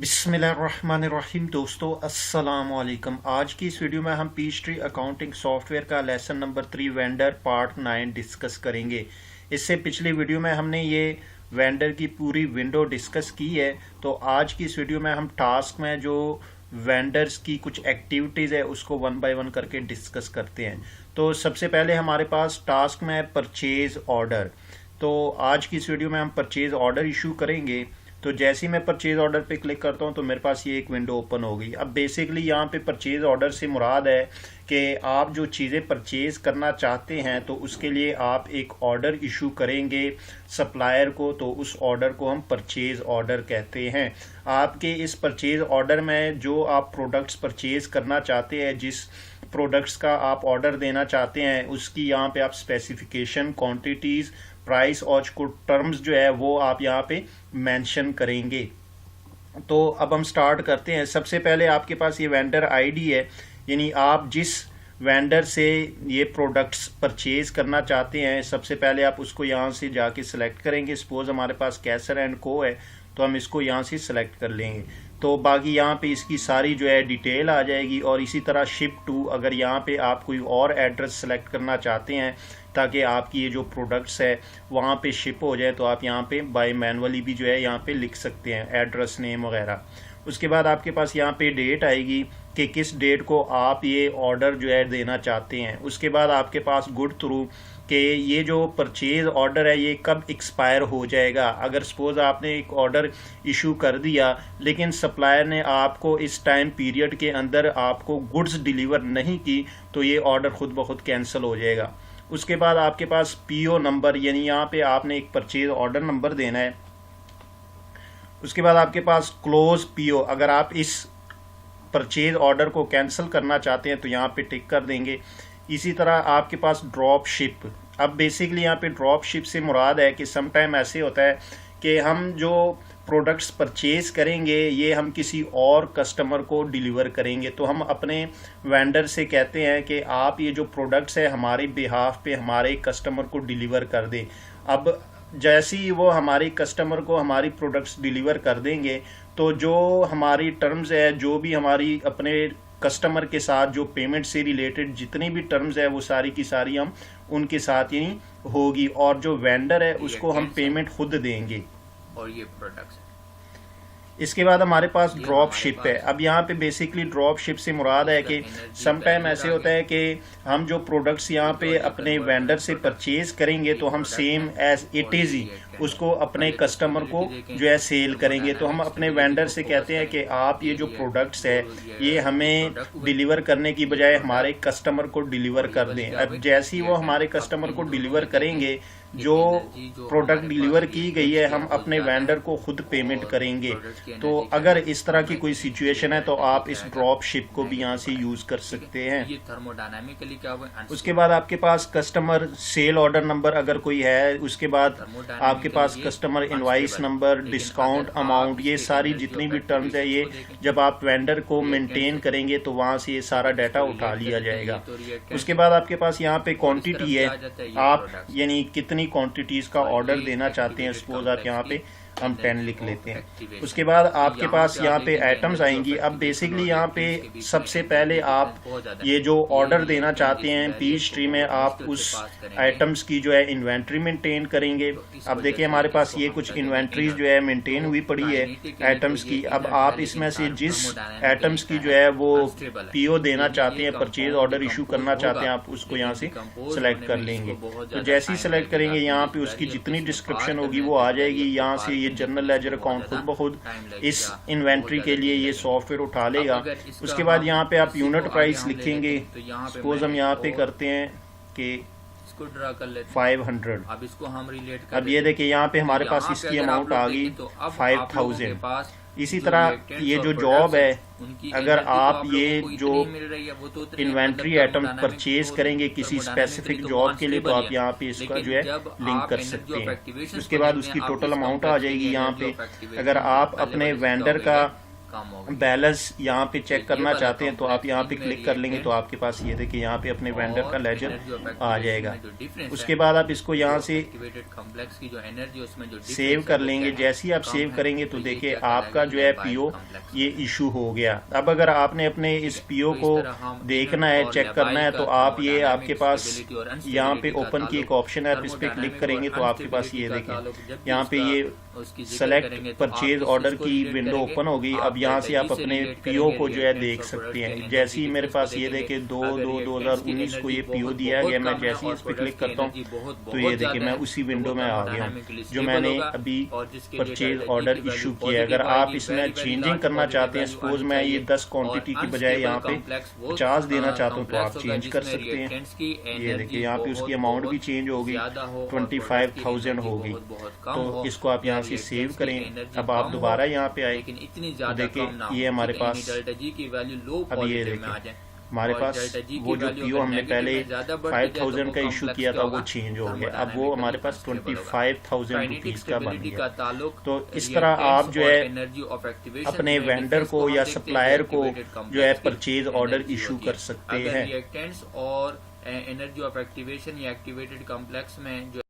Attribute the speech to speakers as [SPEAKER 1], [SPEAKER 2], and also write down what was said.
[SPEAKER 1] बिस्मिल्लाहिर्रहमानिर्रहीम। दोस्तों अस्सलाम वालेकुम। आज की इस वीडियो में हम पीचट्री अकाउंटिंग सॉफ्टवेयर का lesson number 3 vendor part 9 discuss करेंगे। इससे पिछली वीडियो में हमने ये वेंडर की पूरी विंडो डिस्कस की है। तो आज की इस वीडियो में हम टास्क में जो वेंडर्स की कुछ एक्टिविटीज़ है उसको वन बाय वन करके डिस्कस करते हैं। तो सबसे पहले हमारे पास टास्क में परचेज ऑर्डर। तो आज की इस वीडियो में हम परचेज ऑर्डर इशू करेंगे। तो जैसे ही मैं परचेज ऑर्डर पे क्लिक करता हूँ तो मेरे पास ये एक विंडो ओपन हो गई। अब बेसिकली यहाँ पे परचेज ऑर्डर से मुराद है कि आप जो चीज़ें परचेज करना चाहते हैं तो उसके लिए आप एक ऑर्डर इशू करेंगे सप्लायर को, तो उस ऑर्डर को हम परचेज ऑर्डर कहते हैं। आपके इस परचेज ऑर्डर में जो आप प्रोडक्ट्स परचेज करना चाहते हैं, जिस प्रोडक्ट्स का आप ऑर्डर देना चाहते हैं, उसकी यहाँ पे आप स्पेसिफिकेशन, क्वांटिटीज़, प्राइस और कुछ टर्म्स जो है वो आप यहाँ पे मेंशन करेंगे। तो अब हम स्टार्ट करते हैं। सबसे पहले आपके पास ये वेंडर आईडी है, यानी आप जिस वेंडर से ये प्रोडक्ट्स परचेज करना चाहते हैं सबसे पहले आप उसको यहाँ से जाके सिलेक्ट करेंगे। सपोज हमारे पास कैसर एंड को है तो हम इसको यहाँ से सिलेक्ट कर लेंगे। तो बाकी यहाँ पे इसकी सारी जो है डिटेल आ जाएगी। और इसी तरह शिप टू, अगर यहाँ पे आप कोई और एड्रेस सेलेक्ट करना चाहते हैं ताकि आपकी ये जो प्रोडक्ट्स है वहाँ पे शिप हो जाए तो आप यहाँ पे बाय मैनुअली भी जो है यहाँ पे लिख सकते हैं एड्रेस नेम वगैरह। उसके बाद आपके पास यहाँ पे डेट आएगी कि किस डेट को आप ये ऑर्डर जो है देना चाहते हैं। उसके बाद आपके पास गुड थ्रू कि ये जो परचेज ऑर्डर है ये कब एक्सपायर हो जाएगा। अगर सपोज आपने एक ऑर्डर इशू कर दिया लेकिन सप्लायर ने आपको इस टाइम पीरियड के अंदर आपको गुड्स डिलीवर नहीं की तो ये ऑर्डर खुद ब खुद कैंसिल हो जाएगा। उसके बाद आपके पास पीओ नंबर, यानी यहाँ पे आपने एक परचेज ऑर्डर नंबर देना है। उसके बाद आपके पास क्लोज पीओ, अगर आप इस परचेज ऑर्डर को कैंसिल करना चाहते हैं तो यहाँ पे टिक कर देंगे। इसी तरह आपके पास ड्रॉप शिप। अब बेसिकली यहाँ पे ड्रॉप शिप से मुराद है कि सम टाइम ऐसे होता है कि हम जो प्रोडक्ट्स परचेज करेंगे ये हम किसी और कस्टमर को डिलीवर करेंगे, तो हम अपने वेंडर से कहते हैं कि आप ये जो प्रोडक्ट्स है हमारे बिहाफ पे हमारे कस्टमर को डिलीवर कर दें। अब जैसे ही वो हमारे कस्टमर को हमारी प्रोडक्ट्स डिलीवर कर देंगे तो जो हमारी टर्म्स है, जो भी हमारी अपने कस्टमर के साथ जो पेमेंट से रिलेटेड जितनी भी टर्म्स है वो सारी की सारी हम उनके साथ ही होगी और जो वेंडर है उसको हम पेमेंट खुद देंगे।
[SPEAKER 2] और ये प्रोडक्ट्स
[SPEAKER 1] इसके बाद हमारे पास ड्रॉप शिप है। अब यहाँ पे बेसिकली ड्रॉप शिप से मुराद है कि सम टाइम ऐसे होता है कि हम जो प्रोडक्ट्स यहाँ पे अपने वेंडर से परचेज करेंगे तो हम सेम एज इट इज़ ही उसको अपने कस्टमर को जो है सेल करेंगे। तो हम अपने वेंडर से कहते हैं कि आप ये जो प्रोडक्ट्स है ये हमें डिलीवर करने की बजाय हमारे कस्टमर को डिलीवर कर दें। अब जैसे ही वो हमारे कस्टमर को डिलीवर करेंगे, जो प्रोडक्ट डिलीवर की गई है हम अपने वेंडर को खुद पेमेंट करेंगे। तो अगर इस तरह की कोई सिचुएशन है तो आप इस ड्रॉप शिप को भी यहाँ से यूज कर सकते हैं।
[SPEAKER 2] ये थर्मोडायनामिकली क्या हुआ।
[SPEAKER 1] उसके बाद आपके पास कस्टमर सेल ऑर्डर नंबर अगर कोई है, उसके बाद आपके पास customer invoice number, discount amount, ये सारी जितनी भी टर्म्स है ये जब आप वेंडर को मेंटेन करेंगे तो वहां से ये सारा डाटा उठा लिया जाएगा। उसके बाद आपके पास यहाँ पे क्वांटिटी है, आप यानी कितनी क्वांटिटीज का ऑर्डर देना चाहते हैं। सपोज आप यहाँ पे हम 10 लिख लेते हैं। उसके बाद आपके पास यहाँ पे आइटम्स आएंगी। अब बेसिकली यहाँ पे सबसे पहले आप ये जो ऑर्डर देना चाहते हैं पीच ट्री में आप उस आइटम्स की जो है इन्वेंट्री मेंटेन करेंगे। अब देखिए हमारे पास ये कुछ इन्वेंट्रीज जो है मेंटेन हुई पड़ी है आइटम्स की। अब आप इसमें से जिस आइटम्स की जो है वो पीओ देना चाहते हैं, परचेज ऑर्डर इशू करना चाहते हैं, आप उसको यहाँ से सिलेक्ट कर लेंगे। तो जैसे ही सिलेक्ट करेंगे यहाँ पे उसकी जितनी डिस्क्रिप्शन होगी वो आ जाएगी। यहाँ से ये जनरल लेजर अकाउंट खुद ब खुद इस इन्वेंट्री के लिए ये सॉफ्टवेयर उठा लेगा। उसके बाद यहाँ पे आप यूनिट प्राइस लिखेंगे। सपोज हम यहाँ पे करते हैं कि
[SPEAKER 2] इसको ड्रा कर लेते
[SPEAKER 1] 500।
[SPEAKER 2] अब इसको हम रिलेट कर
[SPEAKER 1] अब ये देखिए यहाँ पे हमारे पास इसकी अमाउंट आ गई 5000। इसी तरह ये जो जॉब है, अगर आप ये जो इन्वेंट्री आइटम परचेज करेंगे किसी स्पेसिफिक जॉब के लिए तो आप यहाँ पे इसका जो है लिंक कर सकते हैं। उसके बाद उसकी टोटल अमाउंट आ जाएगी यहाँ पे। अगर आप अपने वेंडर का
[SPEAKER 2] कम होगी।
[SPEAKER 1] बैलेंस यहाँ पे चेक
[SPEAKER 2] ये
[SPEAKER 1] करना
[SPEAKER 2] वाला
[SPEAKER 1] चाहते हैं तो आप यहाँ पे
[SPEAKER 2] complex
[SPEAKER 1] क्लिक कर लेंगे तो आपके पास ये देखिए यहाँ पे अपने वेंडर का लेजर आ जाएगा। उसके बाद आप इसको यहाँ से
[SPEAKER 2] कॉम्प्लेक्स की जो एनर्जी उसमें जो
[SPEAKER 1] सेव कर लेंगे। जैसे ही आप सेव करेंगे तो देखिए आपका जो है पीओ ये इशू हो गया। अब अगर आपने अपने इस पीओ को देखना है, चेक करना है, तो आप ये आपके पास यहाँ पे ओपन की एक ऑप्शन है, आप इस पे क्लिक करेंगे तो आपके पास ये देखिए यहाँ पे ये सेलेक्ट परचेज ऑर्डर की विंडो ओपन होगी। अब यहाँ से आप अपने पीओ को जो है देख सकते हैं। जैसे ही मेरे पास ये देखिए 2/2/2019 को ये पीओ दिया गया, मैं जैसे ही इस पे क्लिक करता हूँ तो ये देखिए मैं उसी विंडो में आ गया हूँ जो मैंने अभी परचेज ऑर्डर इशू किया है। अगर आप इसमें चेंजिंग करना चाहते हैं, सपोज मैं ये 10 क्वांटिटी की बजाय यहाँ पे 50 देना चाहता हूँ तो आप चेंज कर सकते हैं। ये देखिए यहाँ पे उसकी अमाउंट भी चेंज होगी, 25,000 होगी। तो इसको आप यहाँ से सेव करें। अब आप दोबारा यहाँ पे आए तो देखिए ये हमारे पास अब ये देखिए हमारे पास वो जो पीओ हमने पहले 5,000 का इशू किया था वो चेंज हो गया। अब वो हमारे पास 25,000 रुपीज का बन गया। तो इस तरह आप जो है अपने वेंडर को या सप्लायर को जो है परचेज ऑर्डर इशू कर सकते हैं।
[SPEAKER 2] और एनर्जी ऑफ एक्टिवेशन या एक्टिवेटेड कॉम्प्लेक्स में जो